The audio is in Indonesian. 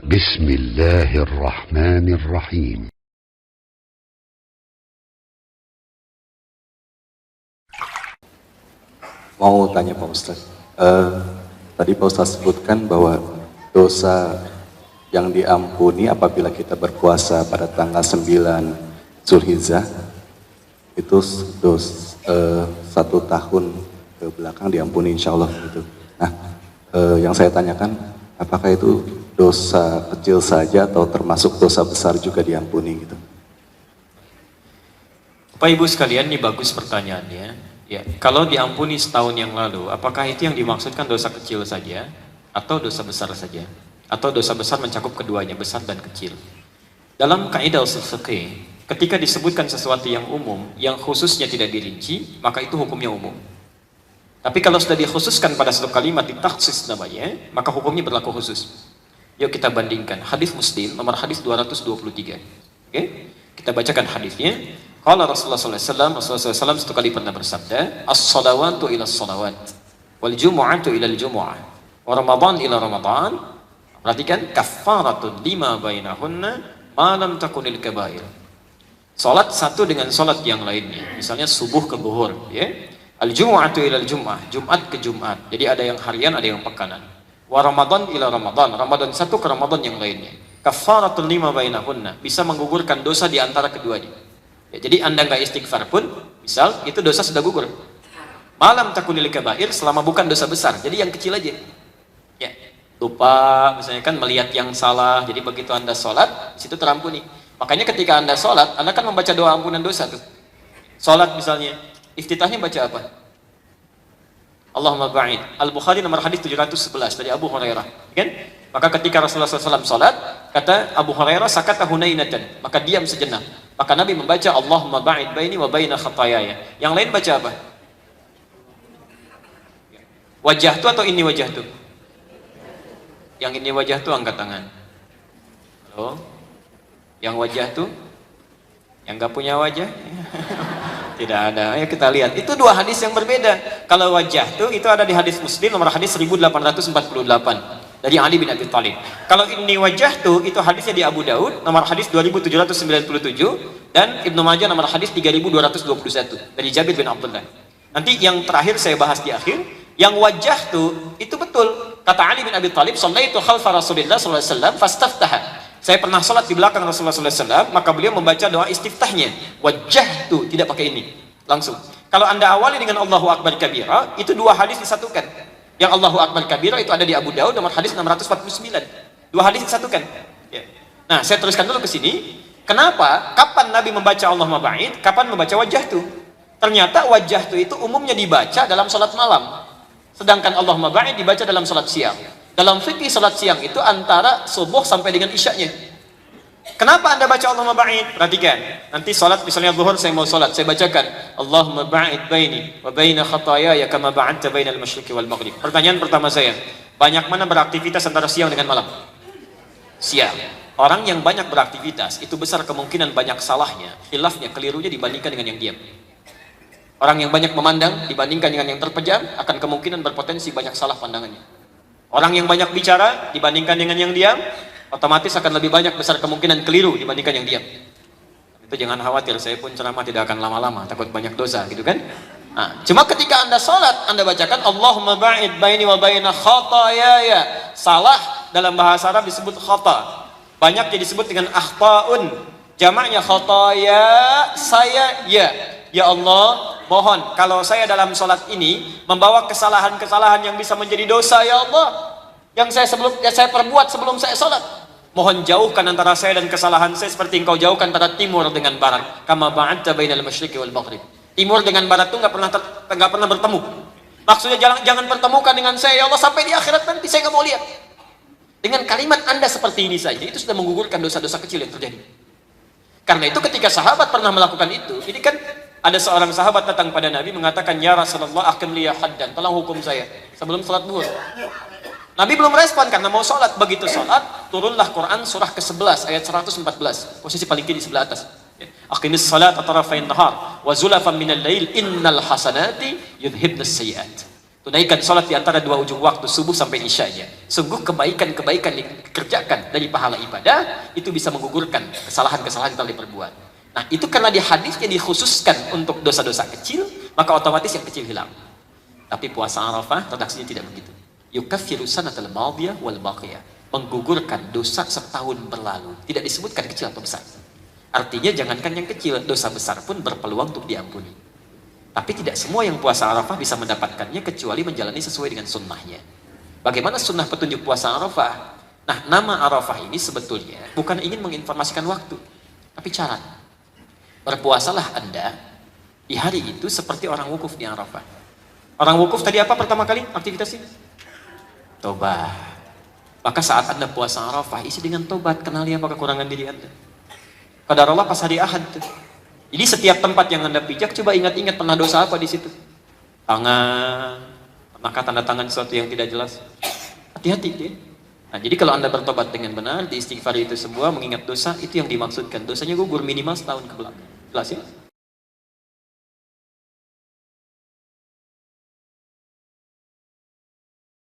بسم الله الرحمن الرحيم. Mau tanya Pak Ustadz, tadi Pak Ustadz sebutkan bahwa dosa yang diampuni apabila kita berpuasa pada tanggal 9 Zulhijjah itu 1 tahun ke belakang diampuni insya Allah gitu. Nah, yang saya tanyakan, apakah itu dosa kecil saja atau termasuk dosa besar juga diampuni gitu? Bapak Ibu sekalian, ini bagus pertanyaannya. Ya, kalau diampuni setahun yang lalu, apakah itu yang dimaksudkan dosa kecil saja atau dosa besar saja? Atau dosa besar mencakup keduanya, besar dan kecil? Dalam kaidah ushul fiqih, ketika disebutkan sesuatu yang umum, yang khususnya tidak dirinci, maka itu hukumnya umum. Tapi kalau sudah dikhususkan pada satu kalimat ditakhsis namanya, maka hukumnya berlaku khusus. Yuk kita bandingkan hadis Muslim nomor hadis 223. Oke? Kita bacakan hadisnya. Qala Rasulullah SAW, Rasulullah SAW satu kali pernah bersabda, as-salawatu ila as-salawat, wal jumu'atu ila al-jumu'ah, wa ramadan ila ramadan. Perhatikan, kaffaratun lima bainahunna ma lam takunil kabair. Salat satu dengan salat yang lainnya. Misalnya subuh ke zuhur, ya. Al-jumu'atu ila al-jumu'ah, Jumat ke Jumat. Jadi ada yang harian, ada yang pekanan. Wa ramadan ila ramadan, Ramadan satu ke Ramadan yang lainnya. Kaffaratun lima bainahunna, bisa menggugurkan dosa di antara keduanya. Ya, jadi Anda nggak istighfar pun, misal itu dosa sudah gugur. Malam takunil kabair, selama bukan dosa besar, jadi yang kecil aja. Ya, lupa misalnya kan melihat yang salah, jadi begitu Anda sholat, situ terampuni. Makanya ketika Anda sholat, Anda kan membaca doa ampunan dosa tuh. Sholat misalnya, iftitahnya baca apa? Allahumma ba'id. Al-Bukhari nomor hadis 711 dari Abu Hurairah, kan? Maka ketika Rasulullah SAW sholat, kata Abu Hurairah, sakata hunainatan, maka diam sejenak. Maka Nabi membaca Allahumma ba'id baini wa baina khatayaya. Yang lain baca apa? Wajah tu atau ini wajah tu? Yang ini wajah tu angkat tangan. Halo? Yang wajah tu? Yang gak punya wajah? Tidak ada. Ayo kita lihat. Itu dua hadis yang berbeda. Kalau wajah tu itu ada di hadis Muslim nomor hadis 1848. Dari Ali bin Abi Thalib. Kalau ini wajah tuh, itu hadisnya di Abu Daud nomor hadis 2797 dan Ibnu Majah nomor hadis 3221 dari Jabir bin Abdullah. Nanti yang terakhir saya bahas di akhir, yang wajah tuh itu betul. Kata Ali bin Abi Thalib, "Shallaitu khalfa Rasulillah sallallahu alaihi wasallam fastaftaha." Saya pernah salat di belakang Rasulullah sallallahu alaihi wasallam, maka beliau membaca doa istiftahnya. Wajah tuh tidak pakai ini. Langsung. Kalau Anda awali dengan Allahu Akbar kabira, itu dua hadis disatukan. Yang Allahu Akbar kabira itu ada di Abu Daud nomor hadis 649. Dua hadis disatukan. Ya. Nah, saya teruskan dulu ke sini. Kenapa? Kapan Nabi membaca Allahumma ba'id? Kapan membaca wajah tu? Ternyata wajah tu itu umumnya dibaca dalam salat malam. Sedangkan Allahumma ba'id dibaca dalam salat siang. Dalam fikih salat siang itu antara subuh sampai dengan isyaknya. Kenapa Anda baca Allahumma ba'id? Perhatikan. Nanti salat misalnya zuhur saya mau salat, saya bacakan Allahumma ba'id baini wa baina khatayaya kama ba'adta bainal masyriqi wal maghrib. Pertanyaan pertama saya, banyak mana beraktivitas antara siang dengan malam? Siang. Orang yang banyak beraktivitas itu besar kemungkinan banyak salahnya, khilafnya, kelirunya dibandingkan dengan yang diam. Orang yang banyak memandang dibandingkan dengan yang terpejam akan kemungkinan berpotensi banyak salah pandangannya. Orang yang banyak bicara dibandingkan dengan yang diam otomatis akan lebih banyak besar kemungkinan keliru dibandingkan yang diam. Itu jangan khawatir, saya pun ceramah tidak akan lama-lama, takut banyak dosa gitu kan. Nah, cuma ketika Anda sholat, Anda bacakan Allahumma ba'id baini wa baina khatayaya. Salah dalam bahasa Arab disebut khata. Banyak disebut dengan akhta'un. Jamaknya khataya, saya ya. Ya Allah, mohon kalau saya dalam sholat ini membawa kesalahan-kesalahan yang bisa menjadi dosa, ya Allah, yang saya perbuat sebelum saya sholat. Mohon jauhkan antara saya dan kesalahan saya seperti engkau jauhkan antara timur dengan barat. Kama ba'adta bainal masyriqi wal maghrib. Timur dengan barat itu nggak pernah bertemu. Maksudnya jangan pertemukan dengan saya ya Allah sampai di akhirat nanti saya nggak mau lihat. Dengan kalimat Anda seperti ini saja itu sudah menggugurkan dosa-dosa kecil yang terjadi. Karena itu ketika sahabat pernah melakukan itu, ini kan ada seorang sahabat datang pada Nabi mengatakan, "Ya Rasulullah, ahkim liya haddan, tolong hukum saya sebelum salat zuhur." Nabi belum respon karena mau sholat. Begitu sholat, turunlah Quran surah ke-11 ayat 114. Posisi paling kiri sebelah atas. Aqimis salat tarafain nahar wa zulafan minal lail innal hasanati yudhibnas sayyi'at. Tunaikan sholat di antara dua ujung waktu, subuh sampai isyanya. Sungguh kebaikan-kebaikan dikerjakan dari pahala ibadah, itu bisa menggugurkan kesalahan-kesalahan yang telah diperbuat. Nah, itu karena di hadisnya dikhususkan untuk dosa-dosa kecil, maka otomatis yang kecil hilang. Tapi puasa Arafah, redaksinya tidak begitu. Yukaffiru sanatal madiyah wal baqiyah. Menggugurkan dosa setahun berlalu. Tidak disebutkan kecil atau besar. Artinya jangankan yang kecil, dosa besar pun berpeluang untuk diampuni. Tapi tidak semua yang puasa Arafah bisa mendapatkannya kecuali menjalani sesuai dengan sunnahnya. Bagaimana sunnah petunjuk puasa Arafah? Nah, nama Arafah ini sebetulnya bukan ingin menginformasikan waktu, tapi cara. Berpuasalah Anda di hari itu seperti orang wukuf di Arafah. Orang wukuf tadi apa pertama kali aktivitasnya? Tobat. Maka saat Anda puasa Arafah, isi dengan tobat, kenali apa kekurangan diri Anda. Qadarullah pas hari Ahad tuh. Jadi setiap tempat yang Anda pijak, coba ingat-ingat pernah dosa apa di situ. Tangan, maka tanda tangan sesuatu yang tidak jelas. Hati-hati dia. Nah, jadi kalau Anda bertobat dengan benar, di istighfar itu semua, mengingat dosa, itu yang dimaksudkan. Dosanya gugur minimal setahun ke belakang. Jelas ya?